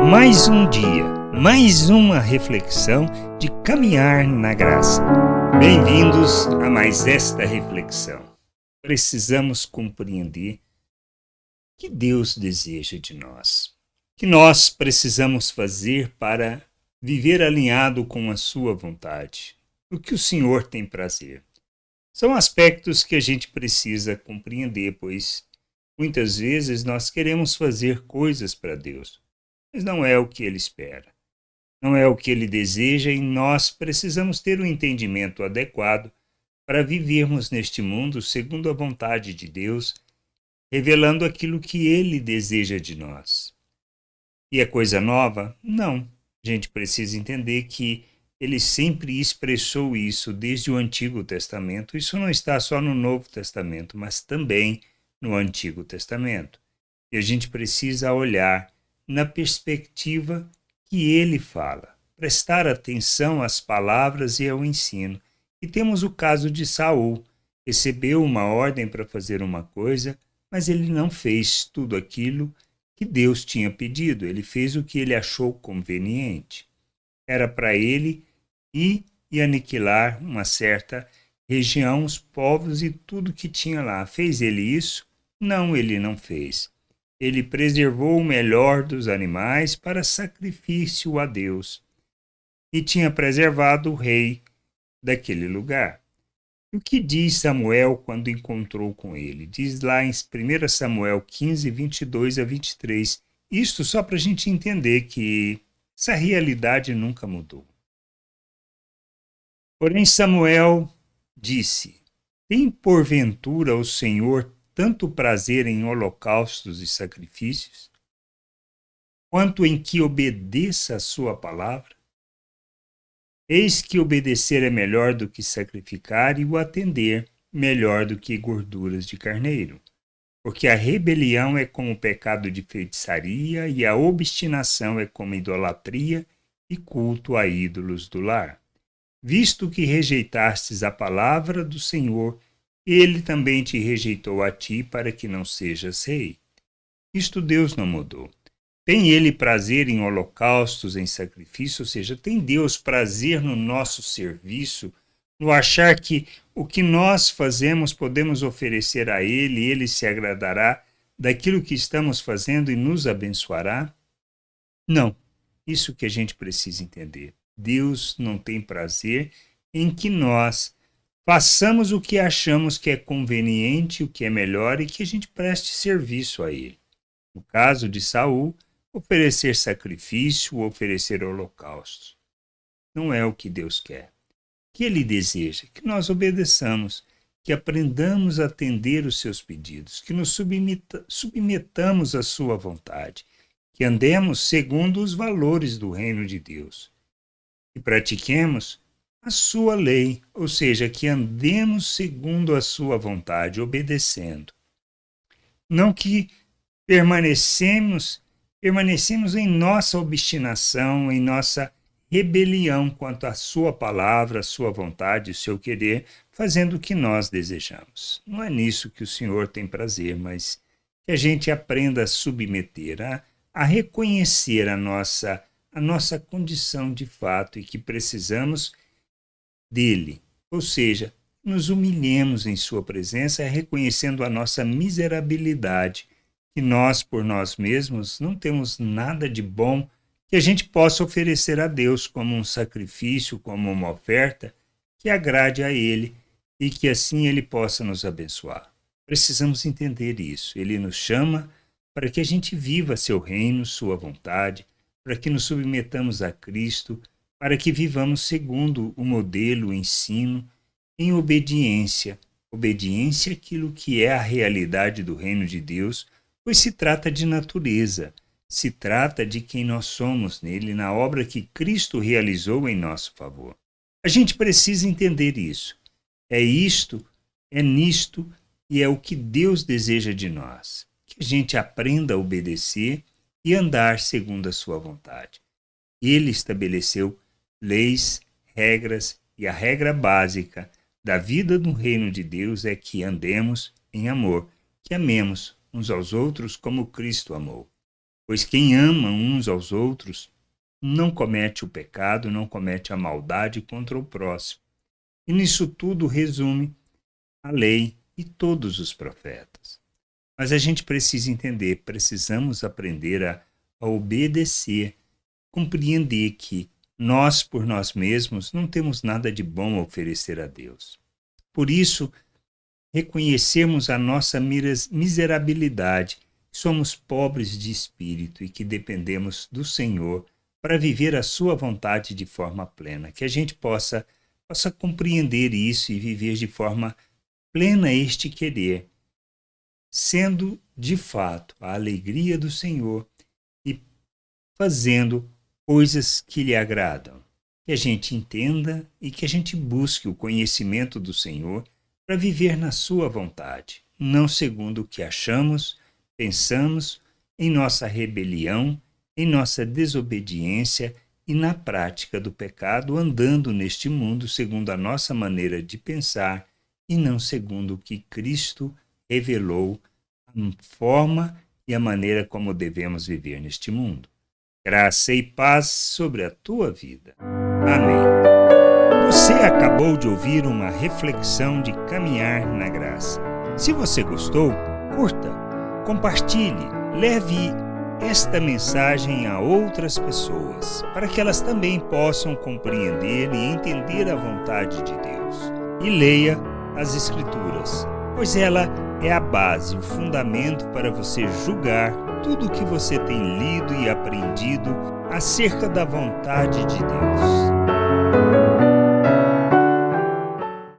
Mais um dia, mais uma reflexão de caminhar na graça. Bem-vindos a mais esta reflexão. Precisamos compreender o que Deus deseja de nós. O que nós precisamos fazer para viver alinhado com a sua vontade. O que o Senhor tem prazer. São aspectos que a gente precisa compreender, pois muitas vezes nós queremos fazer coisas para Deus, mas não é o que Ele espera. Não é o que Ele deseja e nós precisamos ter o entendimento adequado para vivermos neste mundo segundo a vontade de Deus, revelando aquilo que Ele deseja de nós. E é coisa nova? Não. A gente precisa entender que Ele sempre expressou isso desde o Antigo Testamento. Isso não está só no Novo Testamento, mas também no Antigo Testamento. E a gente precisa olhar na perspectiva que Ele fala, prestar atenção às palavras e ao ensino. E temos o caso de Saul. Recebeu uma ordem para fazer uma coisa, mas ele não fez tudo aquilo que Deus tinha pedido. Ele fez o que ele achou conveniente. Era para ele ir e aniquilar uma certa região, os povos e tudo que tinha lá. Fez ele isso? Não, ele não fez. Ele preservou o melhor dos animais para sacrifício a Deus e tinha preservado o rei daquele lugar. E o que diz Samuel quando encontrou com ele? Diz lá em 1 Samuel 15, 22 a 23. Isto só para a gente entender que essa realidade nunca mudou. Porém Samuel disse: tem porventura o Senhor tanto prazer em holocaustos e sacrifícios, quanto em que obedeça a sua palavra? Eis que obedecer é melhor do que sacrificar, e o atender melhor do que gorduras de carneiro. Porque a rebelião é como o pecado de feitiçaria, e a obstinação é como idolatria e culto a ídolos do lar. Visto que rejeitastes a palavra do Senhor, Ele também te rejeitou a ti para que não sejas rei. Isto Deus não mudou. Tem Ele prazer em holocaustos, em sacrifício, ou seja, tem Deus prazer no nosso serviço, no achar que o que nós fazemos podemos oferecer a Ele, e Ele se agradará daquilo que estamos fazendo e nos abençoará? Não, isso que a gente precisa entender. Deus não tem prazer em que nós façamos o que achamos que é conveniente, o que é melhor e que a gente preste serviço a Ele. No caso de Saul, oferecer sacrifício, oferecer holocaustos. Não é o que Deus quer. O que Ele deseja? Que nós obedeçamos, que aprendamos a atender os seus pedidos, que nos submetamos à sua vontade, que andemos segundo os valores do reino de Deus, que pratiquemos a sua lei, ou seja, que andemos segundo a sua vontade, obedecendo. Não que permanecemos em nossa obstinação, em nossa rebelião quanto à sua palavra, à sua vontade, ao seu querer, fazendo o que nós desejamos. Não é nisso que o Senhor tem prazer, mas que a gente aprenda a submeter, a reconhecer a nossa condição de fato e que precisamos dele, ou seja, nos humilhemos em sua presença, reconhecendo a nossa miserabilidade, que nós por nós mesmos não temos nada de bom que a gente possa oferecer a Deus como um sacrifício, como uma oferta que agrade a Ele e que assim Ele possa nos abençoar. Precisamos entender isso. Ele nos chama para que a gente viva seu reino, sua vontade, para que nos submetamos a Cristo, para que vivamos segundo o modelo, o ensino, em obediência. Obediência àquilo que é a realidade do reino de Deus, pois se trata de natureza, se trata de quem nós somos nele, na obra que Cristo realizou em nosso favor. A gente precisa entender isso. É isto, é nisto e é o que Deus deseja de nós. Que a gente aprenda a obedecer e andar segundo a sua vontade. Ele estabeleceu leis, regras, e a regra básica da vida no reino de Deus é que andemos em amor, que amemos uns aos outros como Cristo amou. Pois quem ama uns aos outros não comete o pecado, não comete a maldade contra o próximo. E nisso tudo resume a lei e todos os profetas. Mas a gente precisa entender, precisamos aprender a obedecer, compreender que nós, por nós mesmos, não temos nada de bom a oferecer a Deus. Por isso, reconhecermos a nossa miserabilidade, somos pobres de espírito e que dependemos do Senhor para viver a sua vontade de forma plena, que a gente possa compreender isso e viver de forma plena este querer, sendo de fato a alegria do Senhor e fazendo coisas que lhe agradam. Que a gente entenda e que a gente busque o conhecimento do Senhor para viver na sua vontade, não segundo o que achamos, pensamos, em nossa rebelião, em nossa desobediência e na prática do pecado, andando neste mundo segundo a nossa maneira de pensar e não segundo o que Cristo revelou, a forma e a maneira como devemos viver neste mundo. Graça e paz sobre a tua vida. Amém. Você acabou de ouvir uma reflexão de caminhar na graça. Se você gostou, curta, compartilhe, leve esta mensagem a outras pessoas, para que elas também possam compreender e entender a vontade de Deus. E leia as Escrituras, pois ela é a base, o fundamento para você julgar tudo o que você tem lido e aprendido acerca da vontade de Deus.